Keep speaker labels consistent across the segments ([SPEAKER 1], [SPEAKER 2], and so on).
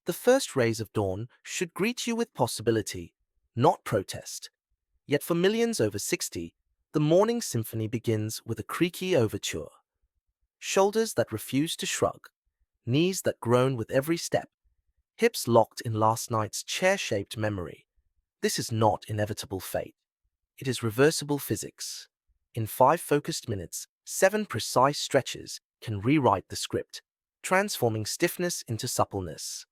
[SPEAKER 1] The first rays of dawn should greet you with possibility, not protest. Yet for millions over 60, the morning symphony begins with a creaky overture. Shoulders that refuse to shrug, knees that groan with every step, hips locked in last night's chair-shaped memory. This is not inevitable fate. It is reversible physics. In 5 focused minutes, 7 precise stretches can rewrite the script, transforming stiffness into suppleness.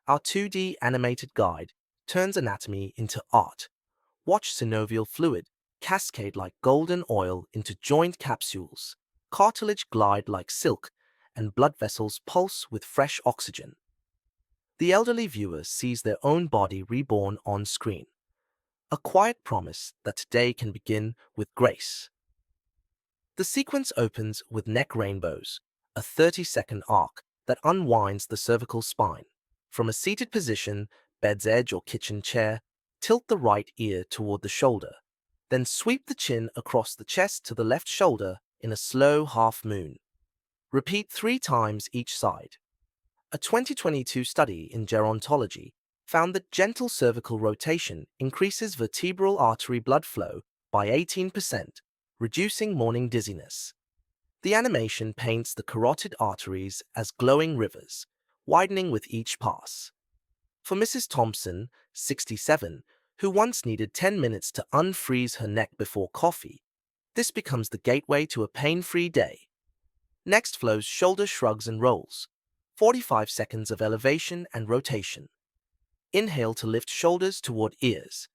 [SPEAKER 1] Our 2D animated guide turns anatomy into art. Watch synovial fluid cascade like golden oil into joint capsules, cartilage glide like silk, and blood vessels pulse with fresh oxygen. The elderly viewer sees their own body reborn on screen, a quiet promise that today can begin with grace. The sequence opens with neck rainbows, a 30-second arc that unwinds the cervical spine. From a seated position, bed's edge or kitchen chair, tilt the right ear toward the shoulder. Then sweep the chin across the chest to the left shoulder in a slow half moon. Repeat 3 times each side. A 2022 study in gerontology found that gentle cervical rotation increases vertebral artery blood flow by 18%, reducing morning dizziness. The animation paints the carotid arteries as glowing rivers, widening with each pass. For Mrs. Thompson, 67, who once needed 10 minutes to unfreeze her neck before coffee, this becomes the gateway to a pain-free day. Next flows shoulder shrugs and rolls, 45 seconds of elevation and rotation. Inhale to lift shoulders toward ears.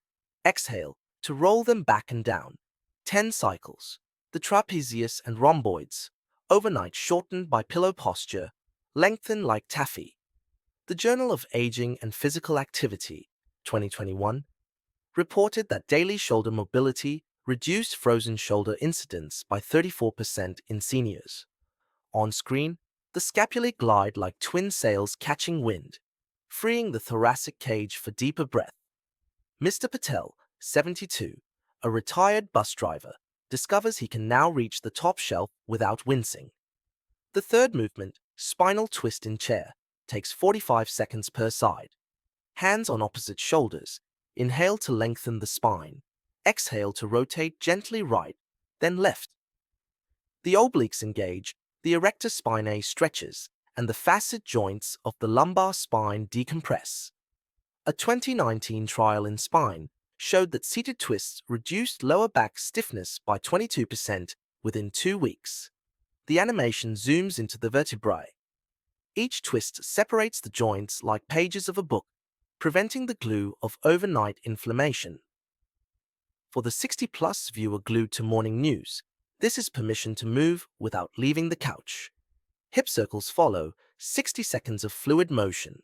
[SPEAKER 1] Exhale to roll them back and down. 10 cycles. The trapezius and rhomboids, overnight shortened by pillow posture, lengthen like taffy. The Journal of Aging and Physical Activity, 2021, reported that daily shoulder mobility reduced frozen shoulder incidence by 34% in seniors. On screen, the scapulae glide like twin sails catching wind, freeing the thoracic cage for deeper breath. Mr. Patel, 72, a retired bus driver, discovers he can now reach the top shelf without wincing. The third movement, spinal twist in chair, takes 45 seconds per side. Hands on opposite shoulders. Inhale to lengthen the spine. Exhale to rotate gently right, then left. The obliques engage, the erector spinae stretches, and the facet joints of the lumbar spine decompress. A 2019 trial in spine showed that seated twists reduced lower back stiffness by 22% within 2 weeks. The animation zooms into the vertebrae. Each twist separates the joints like pages of a book, preventing the glue of overnight inflammation. For the 60-plus viewer glued to morning news, this is permission to move without leaving the couch. Hip circles follow, 60 seconds of fluid motion.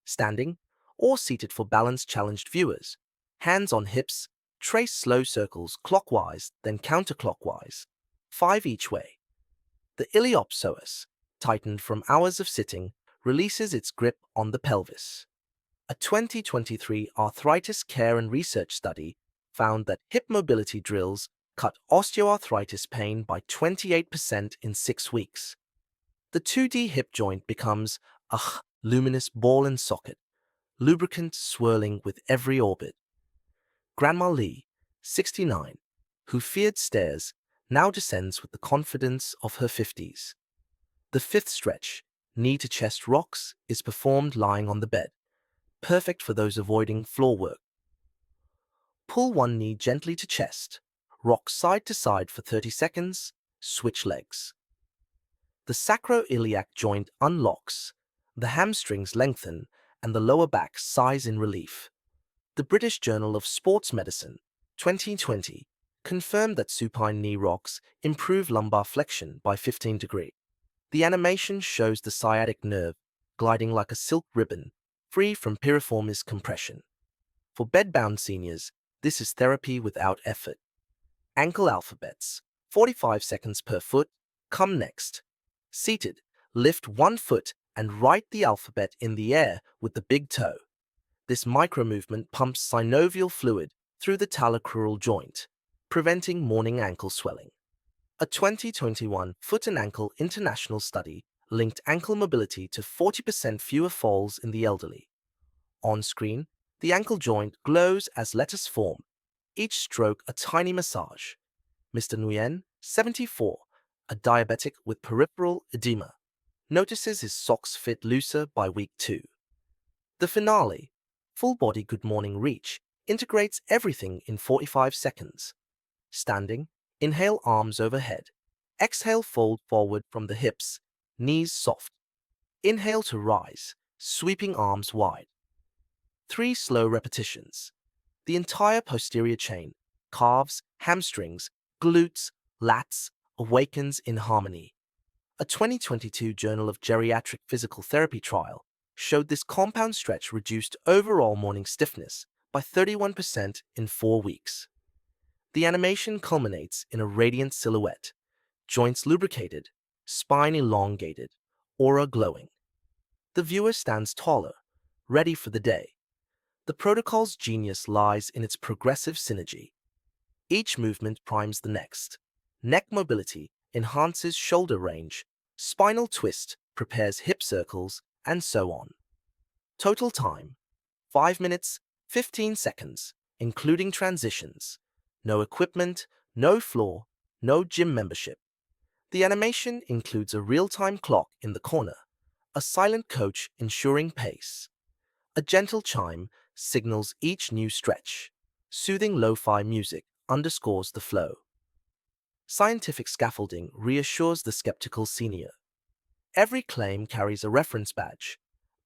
[SPEAKER 1] Standing or seated for balance-challenged viewers. Hands on hips, trace slow circles clockwise then counterclockwise, 5 each way. The iliopsoas, tightened from hours of sitting, releases its grip on the pelvis. A 2023 arthritis care and research study found that hip mobility drills cut osteoarthritis pain by 28% in 6 weeks. The 2D hip joint becomes a luminous ball and socket, lubricant swirling with every orbit. Grandma Lee, 69, who feared stairs, now descends with the confidence of her 50s. The fifth stretch, knee to chest rocks, is performed lying on the bed, perfect for those avoiding floor work. Pull one knee gently to chest, rock side to side for 30 seconds, switch legs. The sacroiliac joint unlocks, the hamstrings lengthen, and the lower back sighs in relief. The British Journal of Sports Medicine, 2020, confirmed that supine knee rocks improve lumbar flexion by 15 degrees. The animation shows the sciatic nerve gliding like a silk ribbon, free from piriformis compression. For bedbound seniors, this is therapy without effort. Ankle alphabets, 45 seconds per foot, come next. Seated, lift one foot and write the alphabet in the air with the big toe. This micro-movement pumps synovial fluid through the talocrural joint, preventing morning ankle swelling. A 2021 Foot and Ankle International study linked ankle mobility to 40% fewer falls in the elderly. On screen, the ankle joint glows as letters form, each stroke a tiny massage. Mr. Nguyen, 74, a diabetic with peripheral edema, notices his socks fit looser by week 2. The finale, full body good morning reach, integrates everything in 45 seconds. Standing, inhale arms overhead. Exhale fold forward from the hips, knees soft. Inhale to rise, sweeping arms wide. 3 slow repetitions. The entire posterior chain, calves, hamstrings, glutes, lats, awakens in harmony. A 2022 Journal of Geriatric Physical Therapy trial showed this compound stretch reduced overall morning stiffness by 31% in 4 weeks. The animation culminates in a radiant silhouette, joints lubricated, spine elongated, aura glowing. The viewer stands taller, ready for the day. The protocol's genius lies in its progressive synergy. Each movement primes the next. Neck mobility enhances shoulder range, spinal twist prepares hip circles, and so on. Total time, 5 minutes, 15 seconds, including transitions. No equipment, no floor, no gym membership. The animation includes a real-time clock in the corner, a silent coach ensuring pace. A gentle chime signals each new stretch. Soothing lo-fi music underscores the flow. Scientific scaffolding reassures the skeptical senior. Every claim carries a reference badge.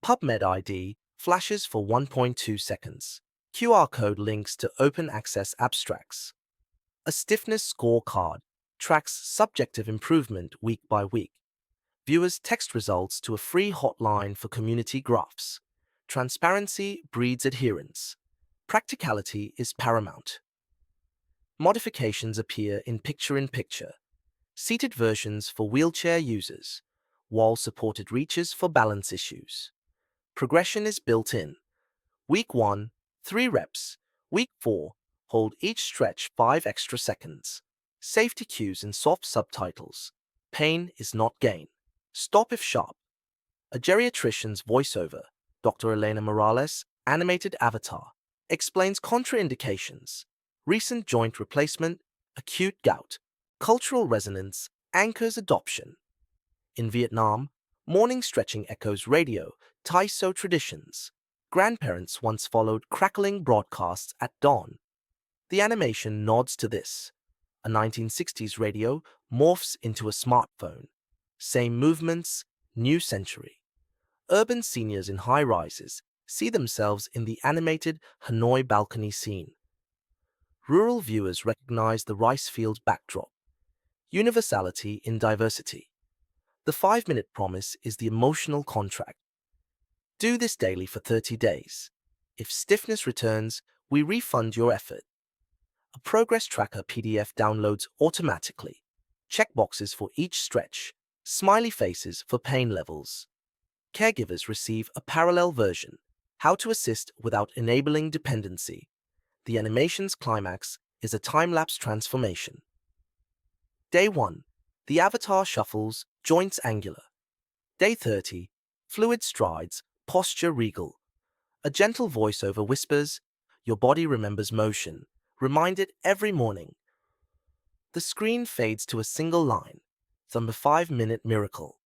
[SPEAKER 1] PubMed ID flashes for 1.2 seconds. QR code links to open access abstracts. A stiffness scorecard tracks subjective improvement week by week. Viewers text results to a free hotline for community graphs. Transparency breeds adherence. Practicality is paramount. Modifications appear in picture-in-picture. Seated versions for wheelchair users. Wall-supported reaches for balance issues. Progression is built in. Week 1, 3 reps. Week 4, hold each stretch 5 extra seconds. Safety cues in soft subtitles. Pain is not gain. Stop if sharp. A geriatrician's voiceover, Dr. Elena Morales, animated avatar, explains contraindications. Recent joint replacement, acute gout, cultural resonance, anchors adoption. In Vietnam, morning stretching echoes radio, Thai So traditions. Grandparents once followed crackling broadcasts at dawn. The animation nods to this. A 1960s radio morphs into a smartphone. Same movements, new century. Urban seniors in high-rises see themselves in the animated Hanoi balcony scene. Rural viewers recognize the rice field backdrop. Universality in diversity. The 5-minute promise is the emotional contract. Do this daily for 30 days. If stiffness returns, we refund your effort. A progress tracker PDF downloads automatically. Checkboxes for each stretch. Smiley faces for pain levels. Caregivers receive a parallel version. How to assist without enabling dependency. The animation's climax is a time-lapse transformation. Day 1. The avatar shuffles, joints angular. Day 30. Fluid strides, posture regal. A gentle voiceover whispers, your body remembers motion. Remind it every morning. The screen fades to a single line. The 5-minute miracle.